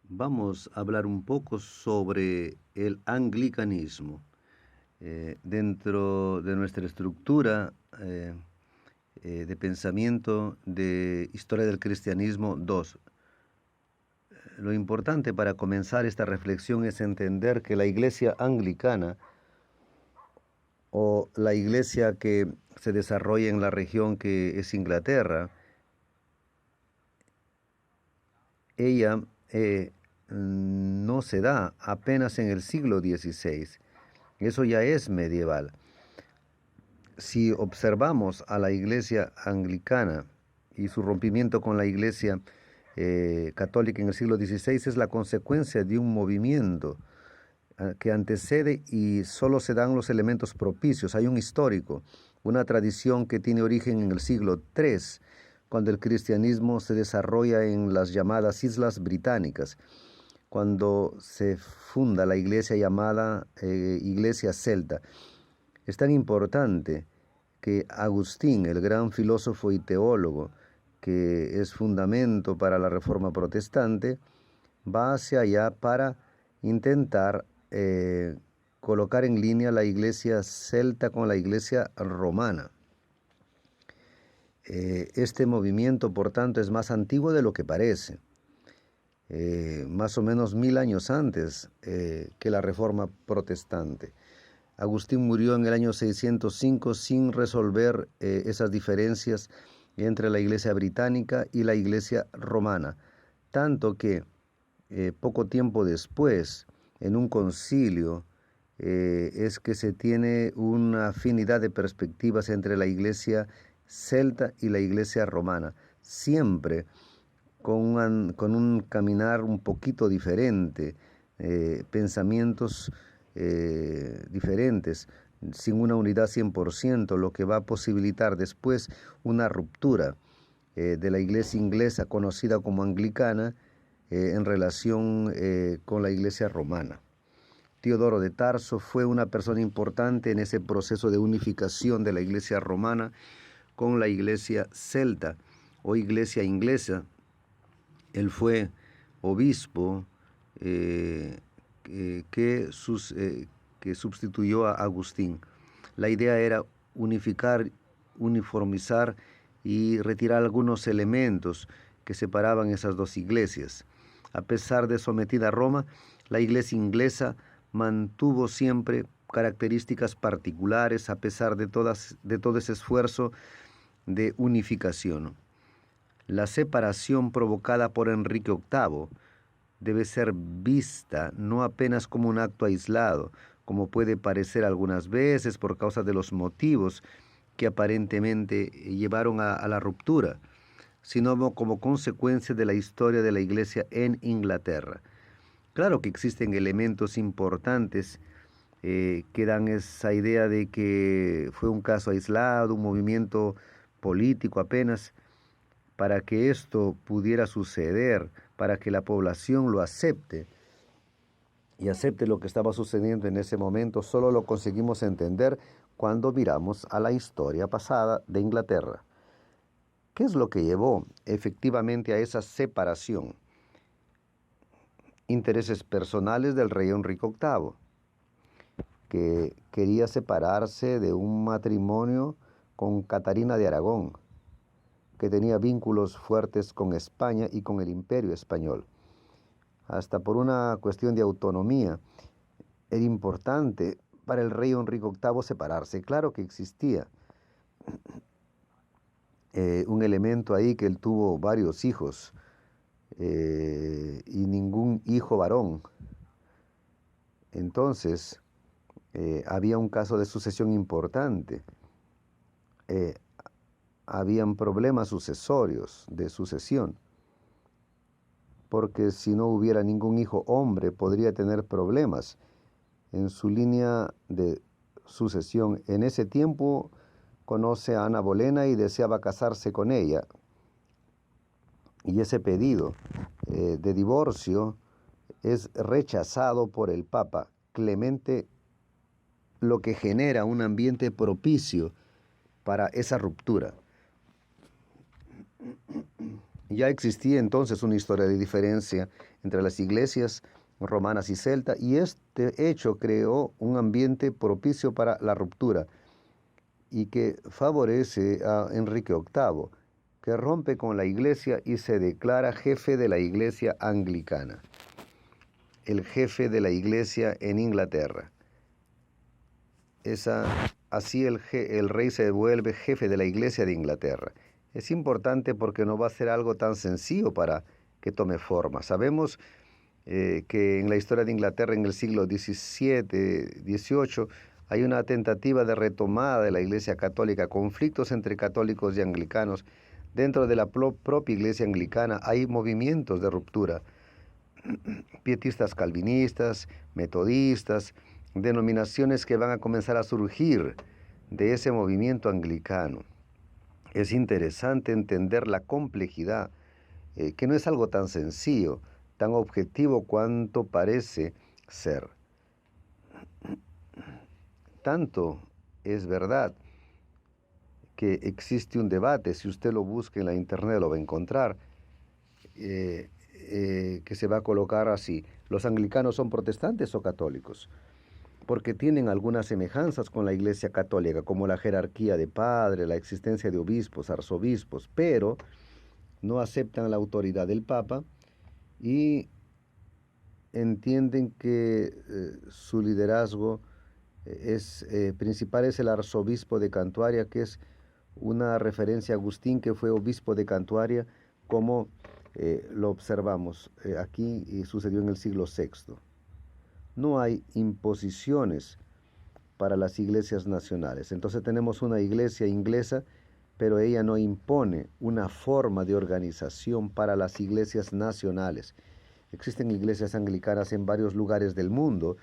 Vamos a hablar un poco sobre el anglicanismo. Dentro de nuestra estructura de pensamiento de historia del cristianismo, dos. Lo importante para comenzar esta reflexión es entender que la iglesia anglicana o la iglesia que se desarrolla en la región que es Inglaterra, ella no se da apenas en el siglo XVI. Eso ya es medieval. Si observamos a la iglesia anglicana y su rompimiento con la iglesia católica en el siglo XVI, es la consecuencia de un movimiento que antecede y solo se dan los elementos propicios. Hay un histórico, una tradición que tiene origen en el siglo III, cuando el cristianismo se desarrolla en las llamadas Islas Británicas, cuando se funda la iglesia llamada Iglesia Celta. Es tan importante que Agustín, el gran filósofo y teólogo, que es fundamento para la Reforma Protestante, va hacia allá para intentar colocar en línea la iglesia celta con la iglesia romana. Este movimiento, por tanto, es más antiguo de lo que parece. Más o menos 1000 años antes que la Reforma Protestante. Agustín murió en el año 605 sin resolver esas diferencias entre la iglesia británica y la iglesia romana, tanto que poco tiempo después, en un concilio, es que se tiene una afinidad de perspectivas entre la iglesia celta y la iglesia romana, siempre con un caminar un poquito diferente, pensamientos diferentes, sin una unidad 100%, lo que va a posibilitar después una ruptura de la iglesia inglesa conocida como anglicana en relación con la iglesia romana. Teodoro de Tarso fue una persona importante en ese proceso de unificación de la iglesia romana con la iglesia celta o iglesia inglesa. Él fue obispo que sustituyó a Agustín. La idea era unificar, uniformizar y retirar algunos elementos que separaban esas dos iglesias. A pesar de sometida a Roma, la iglesia inglesa mantuvo siempre características particulares a pesar de todo ese esfuerzo de unificación. La separación provocada por Enrique VIII debe ser vista no apenas como un acto aislado, como puede parecer algunas veces por causa de los motivos que aparentemente llevaron a la ruptura, sino como consecuencia de la historia de la Iglesia en Inglaterra. Claro que existen elementos importantes que dan esa idea de que fue un caso aislado, un movimiento político apenas. Para que esto pudiera suceder, para que la población lo acepte y acepte lo que estaba sucediendo en ese momento, solo lo conseguimos entender cuando miramos a la historia pasada de Inglaterra. ¿Qué es lo que llevó efectivamente a esa separación? Intereses personales del rey Enrique VIII, que quería separarse de un matrimonio con Catarina de Aragón, que tenía vínculos fuertes con España y con el Imperio español. Hasta por una cuestión de autonomía, era importante para el rey Enrique VIII separarse. Claro que existía un elemento ahí, que él tuvo varios hijos y ningún hijo varón. Entonces, había un caso de sucesión importante. Habían problemas sucesorios de sucesión, porque si no hubiera ningún hijo hombre, podría tener problemas en su línea de sucesión. En ese tiempo conoce a Ana Bolena y deseaba casarse con ella. Y ese pedido de divorcio es rechazado por el Papa Clemente, lo que genera un ambiente propicio para esa ruptura. Ya existía entonces una historia de diferencia entre las iglesias romanas y celta, y este hecho creó un ambiente propicio para la ruptura y que favorece a Enrique VIII, que rompe con la iglesia y se declara jefe de la iglesia anglicana, el jefe de la iglesia en Inglaterra. Así el rey se vuelve jefe de la iglesia de Inglaterra. Es importante porque no va a ser algo tan sencillo para que tome forma. Sabemos que en la historia de Inglaterra en el siglo XVII, XVIII, hay una tentativa de retomada de la Iglesia Católica, conflictos entre católicos y anglicanos. Dentro de la propia Iglesia anglicana hay movimientos de ruptura, pietistas calvinistas, metodistas, denominaciones que van a comenzar a surgir de ese movimiento anglicano. Es interesante entender la complejidad, que no es algo tan sencillo, tan objetivo cuanto parece ser. Tanto es verdad que existe un debate, si usted lo busca en la internet lo va a encontrar, que se va a colocar así: ¿los anglicanos son protestantes o católicos? Porque tienen algunas semejanzas con la Iglesia Católica, como la jerarquía de padre, la existencia de obispos, arzobispos, pero no aceptan la autoridad del Papa y entienden que su liderazgo principal es el arzobispo de Cantuaria, que es una referencia a Agustín, que fue obispo de Cantuaria, como lo observamos aquí, y sucedió en el siglo VI. No hay imposiciones para las iglesias nacionales. Entonces tenemos una iglesia inglesa, pero ella no impone una forma de organización para las iglesias nacionales. Existen iglesias anglicanas en varios lugares del mundo,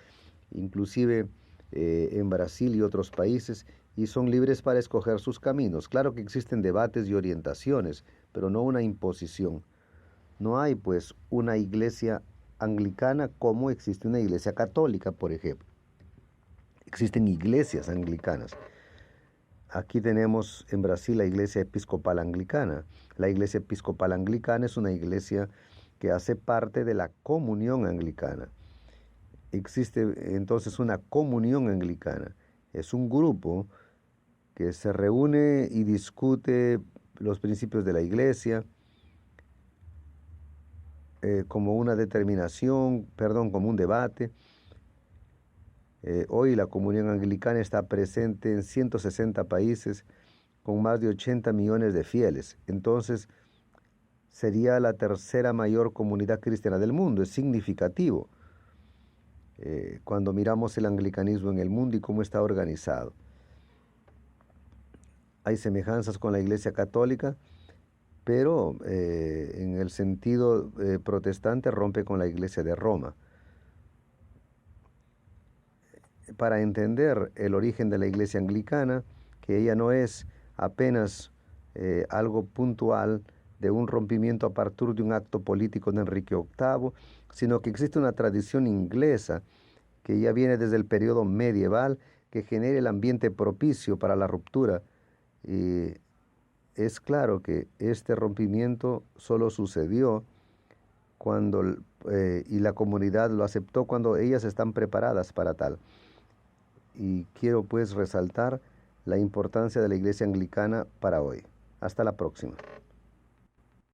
inclusive en Brasil y otros países, y son libres para escoger sus caminos. Claro que existen debates y orientaciones, pero no una imposición. No hay pues una iglesia anglicana como existe una iglesia católica, por ejemplo. Existen iglesias anglicanas. Aquí tenemos en Brasil la Iglesia Episcopal Anglicana. La Iglesia Episcopal Anglicana es una iglesia que hace parte de la comunión anglicana. Existe entonces una comunión anglicana. Es un grupo que se reúne y discute los principios de la iglesia como una determinación, como un debate. Hoy la comunión anglicana está presente en 160 países con más de 80 millones de fieles. Entonces, sería la tercera mayor comunidad cristiana del mundo. Es significativo cuando miramos el anglicanismo en el mundo y cómo está organizado. Hay semejanzas con la Iglesia Católica, pero en el sentido protestante rompe con la Iglesia de Roma. Para entender el origen de la Iglesia anglicana, que ella no es apenas algo puntual de un rompimiento a partir de un acto político de Enrique VIII, sino que existe una tradición inglesa que ya viene desde el periodo medieval, que genera el ambiente propicio para la ruptura. Y es claro que este rompimiento solo sucedió cuando, y la comunidad lo aceptó cuando ellas están preparadas para tal. Y quiero pues resaltar la importancia de la Iglesia anglicana para hoy. Hasta la próxima.